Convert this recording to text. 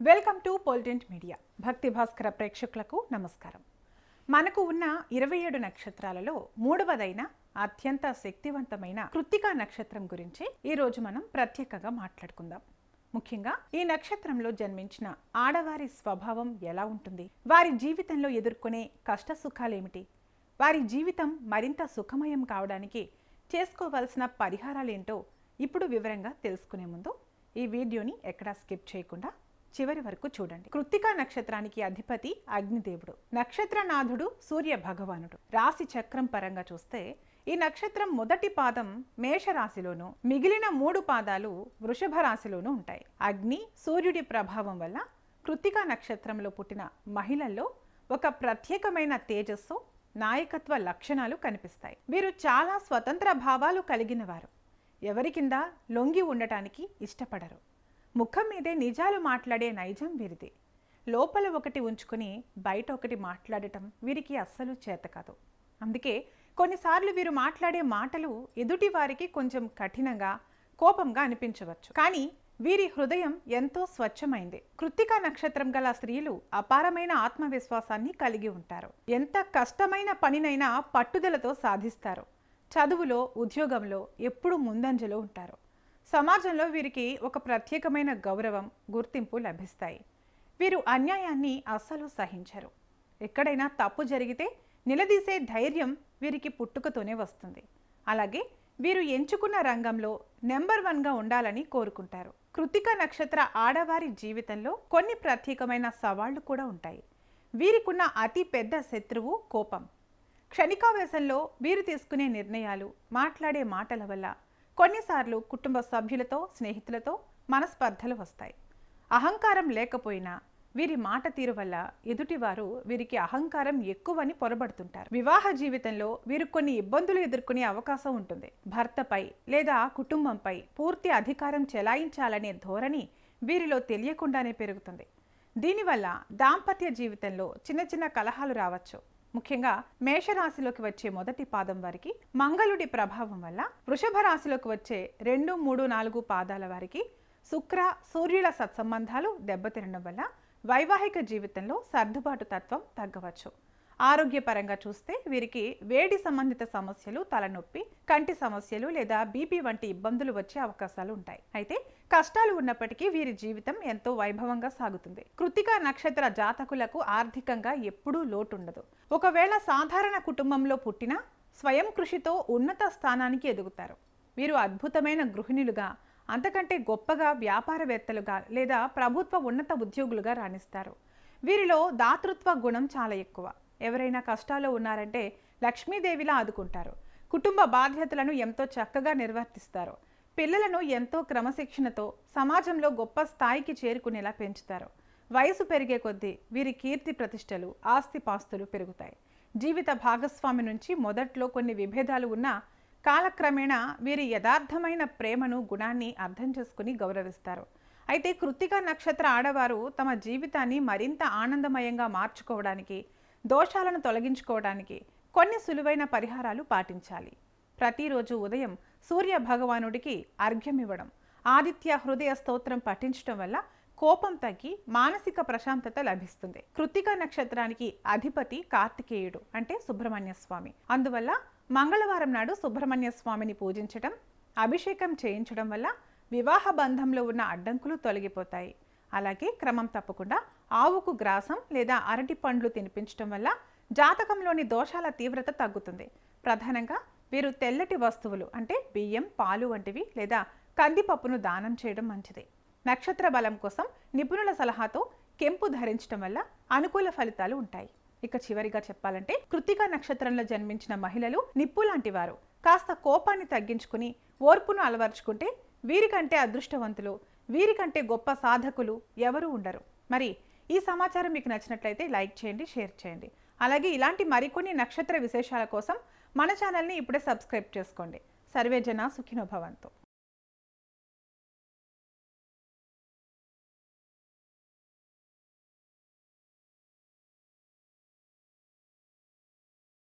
Welcome to పొలిటెంట్ media. భక్తి భాస్కర ప్రేక్షకులకు నమస్కారం. మనకు ఉన్న 27 నక్షత్రాలలో మూడవదైన అత్యంత శక్తివంతమైన కృత్తికా నక్షత్రం గురించి ఈ రోజు మనం ప్రత్యేకంగా మాట్లాడుకుందాం. ముఖ్యంగా ఈ నక్షత్రంలో జన్మించిన ఆడవారి స్వభావం ఎలా ఉంటుంది, వారి జీవితంలో ఎదుర్కొనే కష్ట సుఖాలేమిటి, వారి జీవితం మరింత సుఖమయం కావడానికి చేసుకోవాల్సిన పరిహారాలేంటో ఇప్పుడు వివరంగా తెలుసుకునే ముందు ఈ వీడియోని ఎక్కడా స్కిప్ చేయకుండా చివరి వరకు చూడండి. కృత్తికా నక్షత్రానికి అధిపతి అగ్నిదేవుడు, నక్షత్రనాథుడు సూర్య భగవానుడు. రాశి చక్రం పరంగా చూస్తే ఈ నక్షత్రం మొదటి పాదం మేషరాశిలోను, మిగిలిన 3 పాదాలు వృషభ రాశిలోనూ ఉంటాయి. అగ్ని సూర్యుడి ప్రభావం వల్ల కృత్తికా నక్షత్రంలో పుట్టిన మహిళల్లో ఒక ప్రత్యేకమైన తేజస్సు, నాయకత్వ లక్షణాలు కనిపిస్తాయి. వీరు చాలా స్వతంత్ర భావాలు కలిగిన వారు. ఎవరి కింద లొంగి ఉండటానికి ఇష్టపడరు. ముఖం మీదే నిజాలు మాట్లాడే నైజం వీరిది. లోపల ఒకటి ఉంచుకుని బయట ఒకటి మాట్లాడటం వీరికి అస్సలు చేత కాదు. అందుకే కొన్నిసార్లు వీరు మాట్లాడే మాటలు ఎదుటి వారికి కొంచెం కఠినంగా, కోపంగా అనిపించవచ్చు. కానీ వీరి హృదయం ఎంతో స్వచ్ఛమైంది. కృత్తికా నక్షత్రం గల స్త్రీలు అపారమైన ఆత్మవిశ్వాసాన్ని కలిగి ఉంటారు. ఎంత కష్టమైన పనినైనా పట్టుదలతో సాధిస్తారు. చదువులో, ఉద్యోగంలో ఎప్పుడూ ముందంజలో ఉంటారు. సమాజంలో వీరికి ఒక ప్రత్యేకమైన గౌరవం, గుర్తింపు లభిస్తాయి. వీరు అన్యాయాన్ని అస్సలు సహించరు. ఎక్కడైనా తప్పు జరిగితే నిలదీసే ధైర్యం వీరికి పుట్టుకతోనే వస్తుంది. అలాగే వీరు ఎంచుకున్న రంగంలో నెంబర్ 1గా ఉండాలని కోరుకుంటారు. కృత్తికా నక్షత్ర ఆడవారి జీవితంలో కొన్ని ప్రత్యేకమైన సవాళ్లు కూడా ఉంటాయి. వీరికున్న అతి పెద్ద శత్రువు కోపం. క్షణికావేశంలో వీరు తీసుకునే నిర్ణయాలు, మాట్లాడే మాటల వల్ల కొన్నిసార్లు కుటుంబ సభ్యులతో, స్నేహితులతో మనస్పర్ధలు వస్తాయి. అహంకారం లేకపోయినా వీరి మాట తీరు వల్ల ఎదుటివారు వీరికి అహంకారం ఎక్కువని పొరబడుతుంటారు. వివాహ జీవితంలో వీరు కొన్ని ఇబ్బందులు ఎదుర్కొనే అవకాశం ఉంటుంది. భర్తపై లేదా కుటుంబంపై పూర్తి అధికారం చెలాయించాలనే ధోరణి వీరిలో తెలియకుండానే పెరుగుతుంది. దీనివల్ల దాంపత్య జీవితంలో చిన్న చిన్న కలహాలు రావచ్చు. ముఖ్యంగా మేషరాశిలోకి వచ్చే మొదటి పాదం వారికి మంగళుడి ప్రభావం వల్ల, వృషభ రాశిలోకి వచ్చే 2, 3, 4 పాదాల వారికి శుక్ర, సూర్యుల సత్సంబంధాలు దెబ్బతినడం వల్ల వైవాహిక జీవితంలో సర్దుబాటు తత్వం తగ్గవచ్చు. ఆరోగ్యపరంగా చూస్తే వీరికి వేడి సంబంధిత సమస్యలు, తలనొప్పి, కంటి సమస్యలు లేదా బీపీ వంటి ఇబ్బందులు వచ్చే అవకాశాలు ఉంటాయి. అయితే కష్టాలు ఉన్నప్పటికీ వీరి జీవితం ఎంతో వైభవంగా సాగుతుంది. కృత్తికా నక్షత్ర జాతకులకు ఆర్థికంగా ఎప్పుడూ లోటుండదు. ఒకవేళ సాధారణ కుటుంబంలో పుట్టినా స్వయం కృషితో ఉన్నత స్థానానికి ఎదుగుతారు. వీరు అద్భుతమైన గృహిణులుగా, అంతకంటే గొప్పగా వ్యాపారవేత్తలుగా లేదా ప్రభుత్వ ఉన్నత ఉద్యోగులుగా రాణిస్తారు. వీరిలో దాతృత్వ గుణం చాలా ఎక్కువ. ఎవరైనా కష్టాల్లో ఉన్నారంటే లక్ష్మీదేవిలా ఆదుకుంటారు. కుటుంబ బాధ్యతలను ఎంతో చక్కగా నిర్వర్తిస్తారు. పిల్లలను ఎంతో క్రమశిక్షణతో సమాజంలో గొప్ప స్థాయికి చేరుకునేలా పెంచుతారు. వయసు పెరిగే కొద్దీ వీరి కీర్తి ప్రతిష్టలు, ఆస్తిపాస్తులు పెరుగుతాయి. జీవిత భాగస్వామి నుంచి మొదట్లో కొన్ని విభేదాలు ఉన్నా కాలక్రమేణా వీరి యథార్థమైన ప్రేమను, గుణాన్ని అర్థం చేసుకుని గౌరవిస్తారు. అయితే కృత్తికా నక్షత్ర ఆడవారు తమ జీవితాన్ని మరింత ఆనందమయంగా మార్చుకోవడానికి, దోషాలను తొలగించుకోవడానికి కొన్ని సులువైన పరిహారాలు పాటించాలి. ప్రతిరోజు ఉదయం సూర్య భగవానుడికి అర్ఘ్యం ఇవ్వడం, ఆదిత్య హృదయ స్తోత్రం పఠించడం వల్ల కోపం తగ్గి మానసిక ప్రశాంతత లభిస్తుంది. కృత్తికా నక్షత్రానికి అధిపతి కార్తికేయుడు అంటే సుబ్రహ్మణ్య స్వామి. అందువల్ల మంగళవారం నాడు సుబ్రహ్మణ్య స్వామిని పూజించడం, అభిషేకం చేయించడం వల్ల వివాహ బంధంలో ఉన్న అడ్డంకులు తొలగిపోతాయి. అలాగే క్రమం తప్పకుండా ఆవుకు గ్రాసం లేదా అరటి పండ్లు తినిపించడం వల్ల జాతకంలోని దోషాల తీవ్రత తగ్గుతుంది. ప్రధానంగా వీరు తెల్లటి వస్తువులు అంటే బియ్యం, పాలు వంటివి లేదా కందిపప్పును దానం చేయడం మంచిది. నక్షత్ర బలం కోసం నిపుణుల సలహాతో కెంపు ధరించడం వల్ల అనుకూల ఫలితాలు ఉంటాయి. ఇక చివరిగా చెప్పాలంటే కృత్తికా నక్షత్రంలో జన్మించిన మహిళలు నిప్పు లాంటి వారు. కాస్త కోపాన్ని తగ్గించుకుని ఓర్పును అలవర్చుకుంటే వీరికంటే అదృష్టవంతులు, వీరికంటే గొప్ప సాధకులు ఎవరూ ఉండరు. మరి ఈ సమాచారం మీకు నచ్చినట్లయితే లైక్ చేయండి, షేర్ చేయండి. అలాగే ఇలాంటి మరికొన్ని నక్షత్ర విశేషాల కోసం మన ఛానల్ని ఇప్పుడే సబ్స్క్రైబ్ చేసుకోండి. సర్వే జన సుఖినో భవంతు.